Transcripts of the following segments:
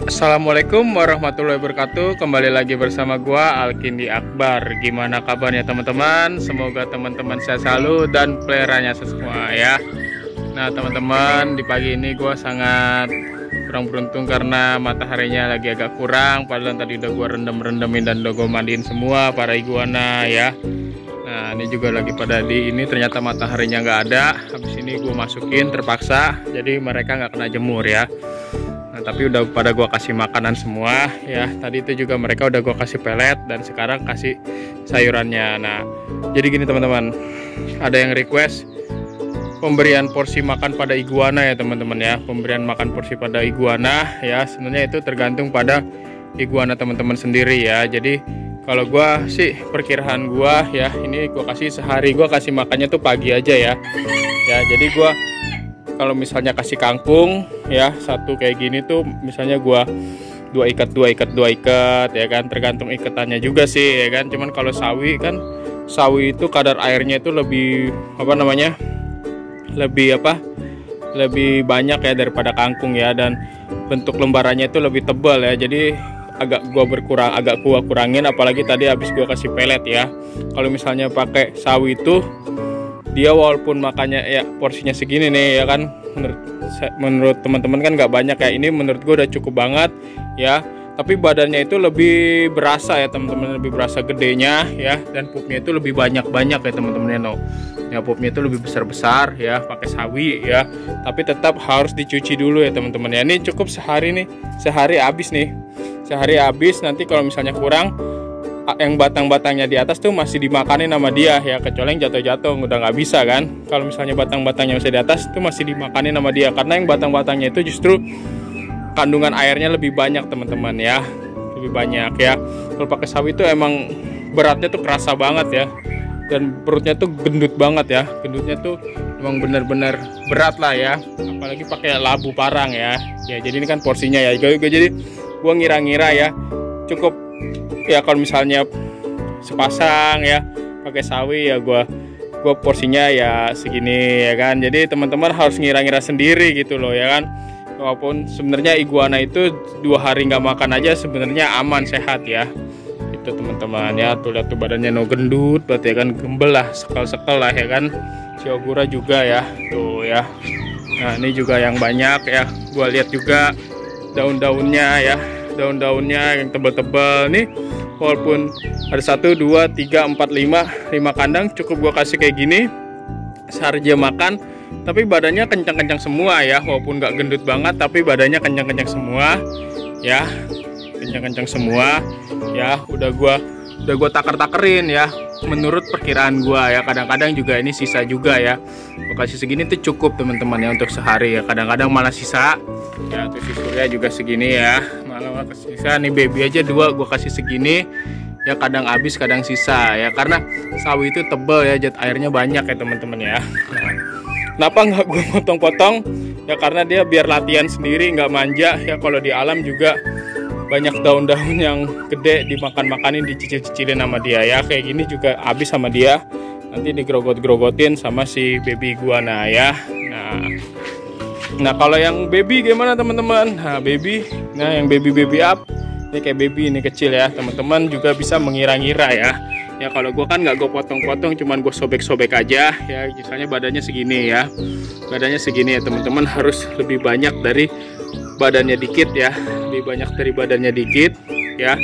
Assalamualaikum warahmatullahi wabarakatuh. Kembali lagi bersama gua Alkindi Akbar. Gimana kabarnya teman-teman? Semoga teman-teman sehat selalu dan peliharanya semua ya. Nah teman-teman, di pagi ini gua sangat kurang beruntung karena mataharinya lagi agak kurang. Padahal tadi udah gua rendemin dan udah gua mandiin semua para iguana ya. Nah ini juga lagi pada di ini, ternyata mataharinya nggak ada. Habis ini gua masukin terpaksa, jadi mereka nggak kena jemur ya. Nah, tapi udah pada gua kasih makanan semua ya. Tadi itu juga mereka udah gua kasih pelet dan sekarang kasih sayurannya. Nah, jadi gini teman-teman, ada yang request pemberian porsi makan pada iguana ya teman-teman ya. Pemberian makan porsi pada iguana ya, sebenarnya itu tergantung pada iguana teman-teman sendiri ya. Jadi kalau gua sih perkiraan gua ya, ini gua kasih sehari, gua kasih makannya tuh pagi aja ya. Ya, jadi gua kalau misalnya kasih kangkung ya satu kayak gini tuh misalnya gua dua ikat ya kan, tergantung ikatannya juga sih ya kan. Cuman kalau sawi kan, sawi itu kadar airnya itu lebih lebih banyak ya daripada kangkung ya, dan bentuk lembarannya itu lebih tebal ya. Jadi agak gua kurangin, apalagi tadi habis gua kasih pelet ya. Kalau misalnya pakai sawi itu dia walaupun makannya ya porsinya segini nih ya kan, menurut teman-teman kan nggak banyak ya, ini menurut gue udah cukup banget ya. Tapi badannya itu lebih berasa ya teman-teman, lebih berasa gedenya ya, dan pupnya itu lebih banyak ya teman-teman ya. Pupnya itu lebih besar ya pakai sawi ya, tapi tetap harus dicuci dulu ya teman-teman ya. Ini cukup sehari habis. Nanti kalau misalnya kurang, yang batang-batangnya di atas tuh masih dimakanin sama dia ya, kecuali yang jatuh-jatuh udah nggak bisa kan. Kalau misalnya batang-batangnya masih di atas tuh masih dimakanin sama dia, karena yang batang-batangnya itu justru kandungan airnya lebih banyak teman-teman ya, lebih banyak ya. Kalau pakai sawi itu emang beratnya tuh kerasa banget ya, dan perutnya tuh gendut banget ya, gendutnya tuh emang bener-bener berat lah ya, apalagi pakai labu parang ya. Jadi ini kan porsinya ya, jadi gua ngira-ngira ya cukup ya. Kalau misalnya sepasang ya pakai sawi ya, gua porsinya ya segini ya kan. Jadi teman-teman harus ngira-ngira sendiri gitu loh ya kan. Walaupun sebenarnya iguana itu 2 hari nggak makan aja sebenarnya aman, sehat ya. Itu teman-teman ya, tuh lihat tuh badannya gendut berarti ya kan, gembel lah, sekel-sekel lah ya kan. Si Ogura juga ya tuh ya. Nah ini juga yang banyak ya, gua lihat juga daun-daunnya ya, daun-daunnya yang tebal-tebal nih. Walaupun ada 1, 2, 3, 4, 5 kandang, cukup gua kasih kayak gini sehari dia makan. Tapi badannya kencang-kencang semua ya, walaupun nggak gendut banget tapi badannya kencang-kencang semua ya, kencang-kencang semua ya. Udah gua taker-takerin ya menurut perkiraan gua ya. Kadang-kadang juga ini sisa juga ya, gua kasih segini tuh cukup teman-teman ya untuk sehari ya. Kadang-kadang malah sisa ya, tuh si Surya juga segini ya, malah sisa. Nih baby aja 2 gua kasih segini ya, kadang habis kadang sisa ya, karena sawi itu tebel ya, zat airnya banyak ya teman-teman ya. Nah, kenapa nggak gue potong-potong ya, karena dia biar latihan sendiri, nggak manja ya. Kalau di alam juga banyak daun-daun yang gede dimakan-makanin, dicicil-cicilin sama dia ya. Kayak gini juga habis sama dia, nanti digerogot-gerogotin sama si baby iguana ya. Nah kalau yang baby gimana teman-teman? Nah yang baby up ini kayak baby ini kecil ya, teman-teman juga bisa mengira-ngira ya. Ya kalau gue kan nggak gue potong-potong, cuman gue sobek-sobek aja ya. Misalnya badannya segini ya, badannya segini ya teman-teman, harus lebih banyak dari badannya dikit ya, lebih banyak dari badannya dikit ya.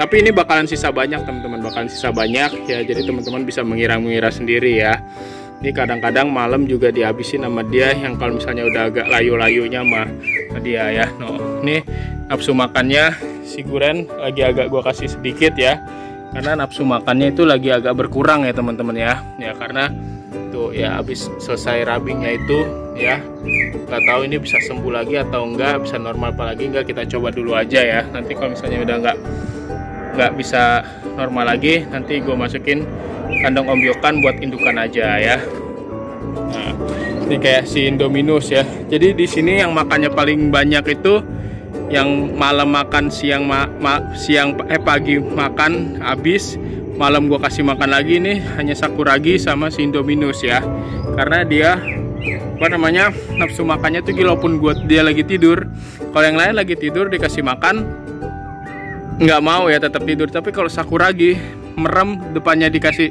Tapi ini bakalan sisa banyak teman-teman, bakalan sisa banyak ya. Jadi teman-teman bisa mengira-ngira sendiri ya. Ini kadang-kadang malam juga dihabisin sama dia, yang kalau misalnya udah agak layu-layunya sama dia ya. Ini nafsu makannya si Guren lagi agak gua kasih sedikit ya, karena nafsu makannya itu lagi agak berkurang ya teman-teman ya. Ya karena tuh ya habis selesai rubbingnya itu ya, nggak tahu ini bisa sembuh lagi atau enggak, bisa normal apa lagi enggak, kita coba dulu aja ya. Nanti kalau misalnya udah nggak bisa normal lagi, nanti gue masukin kandang ombyokan buat indukan aja ya. Nah ini kayak si Indominus ya. Jadi di sini yang makannya paling banyak itu yang malam makan, pagi makan habis, malam gua kasih makan lagi nih hanya Sakuragi sama si Indominus ya, karena dia apa namanya, nafsu makannya tuh walaupun dia lagi tidur. Kalau yang lain lagi tidur dikasih makan nggak mau ya, tetap tidur. Tapi kalau Sakuragi merem, depannya dikasih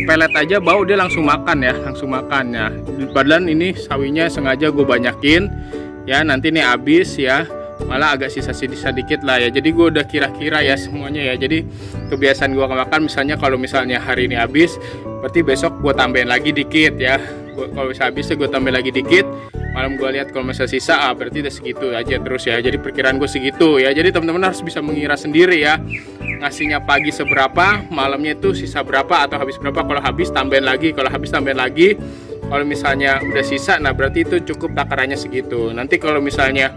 pelet aja bau dia langsung makan ya, langsung makan ya. Padahal ini sawinya sengaja gue banyakin ya, nanti nih habis ya, malah agak sisa-sisa dikit lah ya. Jadi gue udah kira-kira ya semuanya ya. Jadi kebiasaan gue makan misalnya kalau misalnya hari ini habis, berarti besok gue tambahin lagi dikit ya. Kalau bisa habis gue tambahin lagi dikit, malam gue lihat kalau misalnya sisa, berarti udah segitu aja terus ya. Jadi perkiraan gue segitu ya. Jadi teman-teman harus bisa mengira sendiri ya, ngasihnya pagi seberapa, malamnya itu sisa berapa atau habis berapa. Kalau habis tambahin lagi, kalau habis tambahin lagi. Kalau misalnya udah sisa, nah berarti itu cukup takarannya segitu. Nanti kalau misalnya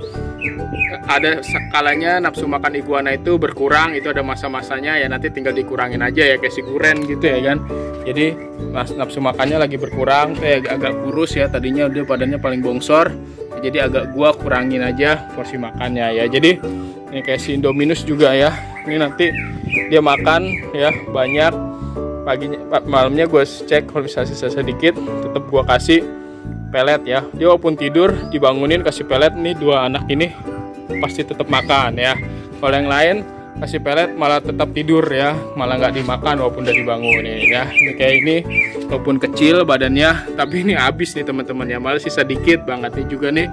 ada skalanya nafsu makan iguana itu berkurang, itu ada masa-masanya ya, nanti tinggal dikurangin aja ya, kayak si guren gitu ya kan. Jadi nafsu makannya lagi berkurang, kayak agak kurus ya, tadinya dia badannya paling bongsor, jadi agak gua kurangin aja porsi makannya ya. Jadi ini kayak si Indominus juga ya, ini nanti dia makan ya banyak, paginya malamnya gue cek kalau bisa sisa sedikit, tetap gue kasih pelet ya. Dia walaupun tidur dibangunin kasih pelet, nih dua anak ini pasti tetap makan ya. Kalau yang lain kasih pelet malah tetap tidur ya, malah nggak dimakan walaupun udah dibangunin ya. Ini kayak ini walaupun kecil badannya, tapi ini habis nih teman-teman ya, malah sisa dikit banget nih juga nih.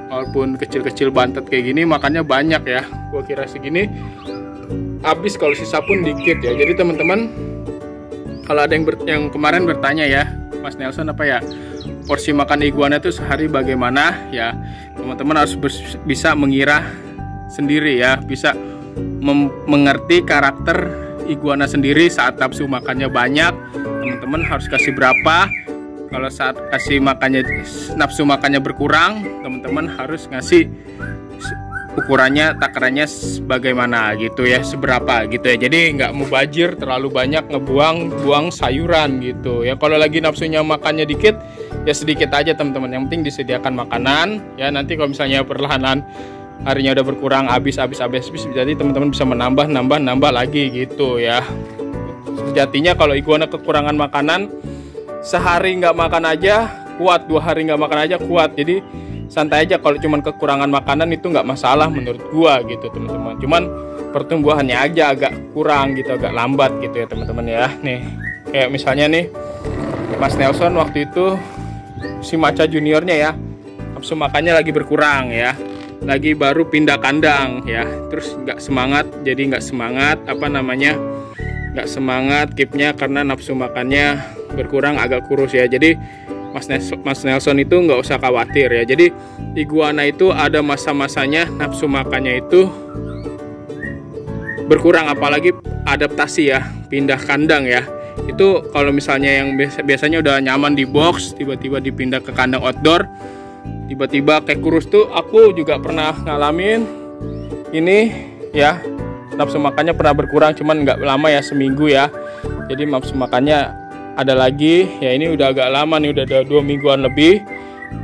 Walaupun kecil-kecil bantet kayak gini makannya banyak ya, gue kira segini habis, kalau sisa pun dikit ya. Jadi teman-teman, kalau ada yang kemarin bertanya ya, Mas Nelson apa ya, porsi makan iguana itu sehari bagaimana ya, teman-teman harus bisa mengira sendiri ya, bisa mengerti karakter iguana sendiri. Saat nafsu makannya banyak, teman-teman harus kasih berapa. Kalau saat kasih makannya, nafsu makannya berkurang, teman-teman harus ngasih ukurannya, takarannya bagaimana gitu ya, seberapa gitu ya. Jadi nggak mubazir terlalu banyak buang sayuran gitu ya. Kalau lagi nafsunya makannya dikit ya sedikit aja teman-teman, yang penting disediakan makanan ya. Nanti kalau misalnya perlahan harinya udah berkurang, habis, jadi teman-teman bisa menambah lagi gitu ya. Sejatinya kalau iguana kekurangan makanan, sehari nggak makan aja kuat, 2 hari nggak makan aja kuat. Jadi santai aja kalau cuman kekurangan makanan, itu nggak masalah menurut gua gitu teman-teman. Cuman pertumbuhannya aja agak kurang gitu, agak lambat gitu ya teman-teman ya. Nih kayak misalnya nih Mas Nelson waktu itu si maca juniornya ya, nafsu makannya lagi berkurang ya, lagi baru pindah kandang ya, terus nggak semangat, jadi nggak semangat nggak semangat keepnya karena nafsu makannya berkurang, agak kurus ya. Jadi Mas Nelson itu nggak usah khawatir ya. Jadi iguana itu ada masa-masanya nafsu makannya itu berkurang, apalagi adaptasi ya, pindah kandang ya. Itu kalau misalnya yang biasanya udah nyaman di box, tiba-tiba dipindah ke kandang outdoor, tiba-tiba kayak kurus tuh. Aku juga pernah ngalamin ini ya, nafsu makannya pernah berkurang, cuman nggak lama ya, seminggu ya. Jadi nafsu makannya ada lagi ya, ini udah agak lama nih, udah ada 2 mingguan lebih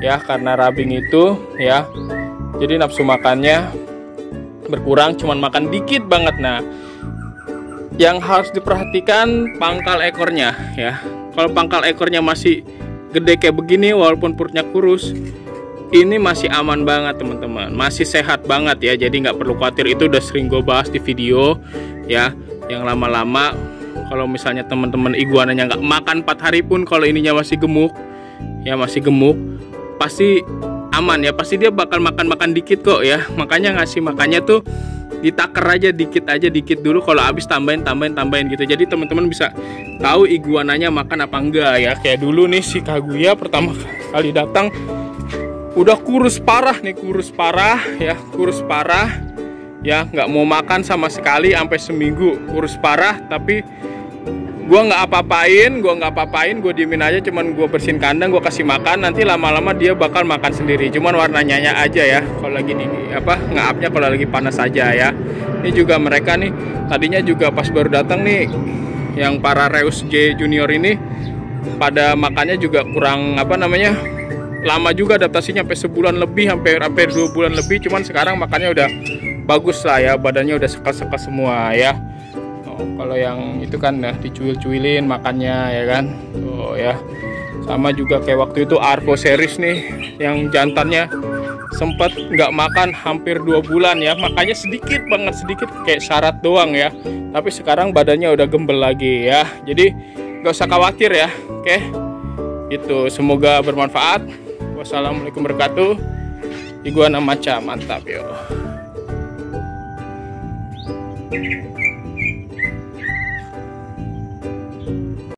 ya, karena rubbing itu ya. Jadi nafsu makannya berkurang, cuman makan dikit banget. Nah, yang harus diperhatikan pangkal ekornya ya. Kalau pangkal ekornya masih gede kayak begini, walaupun perutnya kurus, ini masih aman banget teman-teman, masih sehat banget ya. Jadi nggak perlu khawatir, itu udah sering gue bahas di video ya. Yang lama-lama kalau misalnya teman-teman iguananya nggak makan 4 hari pun, kalau ininya masih gemuk ya, masih gemuk, pasti aman ya, pasti dia bakal makan dikit kok ya. Makanya ngasih makannya tuh ditaker aja dikit dulu, kalau habis tambahin gitu. Jadi teman-teman bisa tahu iguananya makan apa enggak ya. Kayak dulu nih si Kaguya pertama kali datang udah kurus parah ya, nggak mau makan sama sekali sampai seminggu, kurus parah. Tapi gua nggak apa-apain, gue diemin aja, cuman gue bersihin kandang, gue kasih makan. Nanti lama-lama dia bakal makan sendiri, cuman warnanya aja ya, kalau lagi nge-upnya kalau lagi panas aja ya. Ini juga mereka nih tadinya juga pas baru datang nih, yang para Reus J Junior ini pada makannya juga kurang lama juga adaptasinya, sampai sebulan lebih, hampir 2 bulan lebih. Cuman sekarang makannya udah bagus lah ya, badannya udah sekel-sekel semua ya. Kalau yang itu kan dicuil-cuilin makannya ya kan. Oh ya. Sama juga kayak waktu itu Arvo series nih, yang jantannya sempat nggak makan hampir 2 bulan ya, makanya sedikit banget, sedikit kayak syarat doang ya, tapi sekarang badannya udah gembel lagi ya, jadi nggak usah khawatir ya. Oke, itu semoga bermanfaat. Wassalamualaikum warahmatullahi wabarakatuh. Iguana maca mantap yo.